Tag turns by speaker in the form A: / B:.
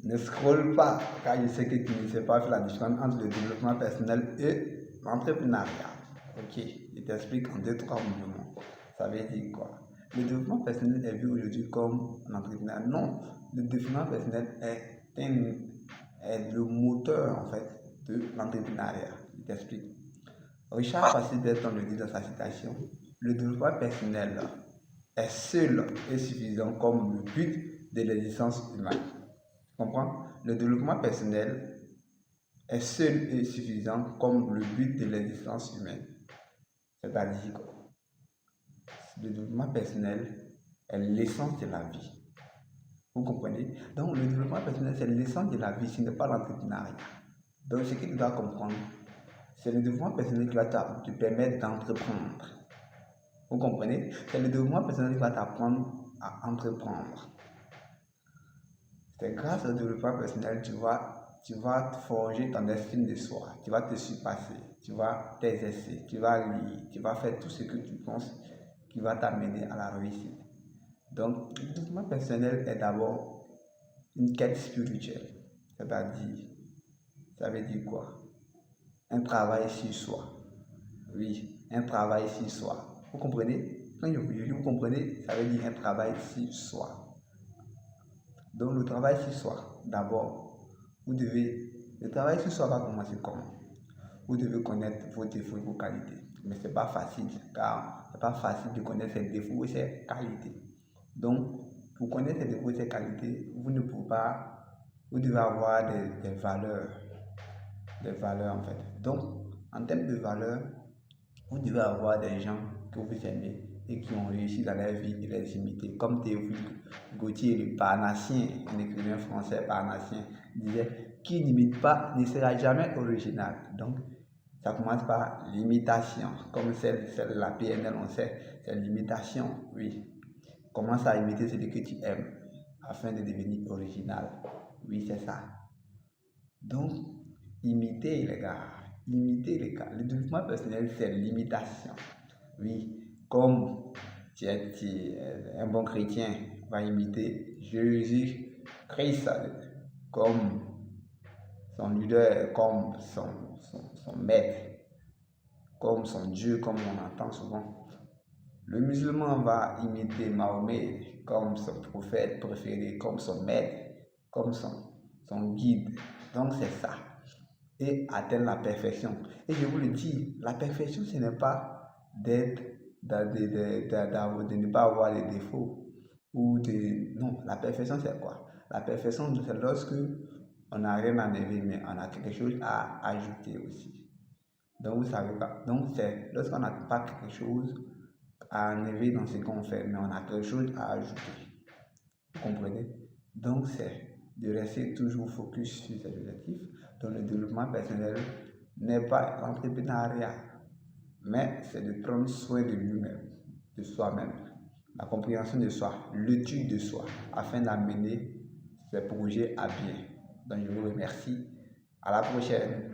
A: Ne scrolle pas, car je sais que tu ne sais pas faire la différence entre le développement personnel et l'entrepreneuriat. Ok, je t'explique en 2-3 mouvements. Ça veut dire quoi? Le développement personnel est vu aujourd'hui comme un entrepreneur. Non, le développement personnel est le moteur en fait de l'entrepreneuriat. Je t'explique. Richard Passy Berton le dit dans sa citation, le développement personnel est seul et suffisant comme le but de l'existence humaine. Tu comprends? Le développement personnel est seul et suffisant comme le but de l'existence humaine. C'est-à-dire quoi? Le développement personnel est l'essence de la vie. Vous comprenez? Donc le développement personnel, c'est l'essence de la vie, ce n'est pas l'entrepreneuriat. Donc ce que tu dois comprendre, c'est le développement personnel qui va te permettre d'entreprendre. Vous comprenez? C'est le développement personnel qui va t'apprendre à entreprendre. C'est grâce au développement personnel que tu vas forger ton estime de soi, tu vas te surpasser, tu vas t'exercer, tu vas lire, tu vas faire tout ce que tu penses qui va t'amener à la réussite. Donc, le développement personnel est d'abord une quête spirituelle, c'est-à-dire, ça veut dire quoi? Un travail sur soi. Oui, un travail sur soi. Vous comprenez? Quand je vous dis, vous comprenez, ça veut dire un travail sur soi. Donc, le travail sur soi, d'abord, le travail sur soi va commencer comment? Vous devez connaître vos défauts et vos qualités. Mais ce n'est pas facile, car ce n'est pas facile de connaître ses défauts et ses qualités. Donc, pour connaître ses défauts et ses qualités, vous ne pouvez pas, vous devez avoir des valeurs en fait. Donc, en termes de valeurs, vous devez avoir des gens que vous aimez et qui ont réussi dans leur vie et les imiter. Comme Théophile Gautier, le Parnassien, un écrivain français parnassien, disait: qui n'imite pas ne sera jamais original. Donc, ça commence par l'imitation, comme celle de la PNL, on sait, c'est l'imitation, oui. Commence à imiter celui que tu aimes afin de devenir original. Oui, c'est ça. Donc, imitez les gars. Le développement personnel, c'est l'imitation. Oui, comme tu es un bon chrétien, va imiter Jésus-Christ comme son leader, comme son maître, comme son Dieu, comme on entend souvent. Le musulman va imiter Mahomet comme son prophète préféré, comme son maître, comme son guide. Donc c'est ça. Et atteindre la perfection. Et je vous le dis, la perfection, ce n'est pas de ne pas avoir des défauts. Non, la perfection, c'est quoi? La perfection, c'est lorsque on n'a rien à enlever, mais on a quelque chose à ajouter aussi. Donc, vous savez pas. Donc, c'est lorsqu'on n'a pas quelque chose à enlever dans ce qu'on fait, mais on a quelque chose à ajouter. Vous comprenez? Donc, c'est de rester toujours focus sur ses objectifs. Donc, le développement personnel n'est pas l'entrepreneuriat, mais c'est de prendre soin de lui-même, de soi-même, la compréhension de soi, l'étude de soi, afin d'amener ses projets à bien. Donc, je vous remercie. À la prochaine.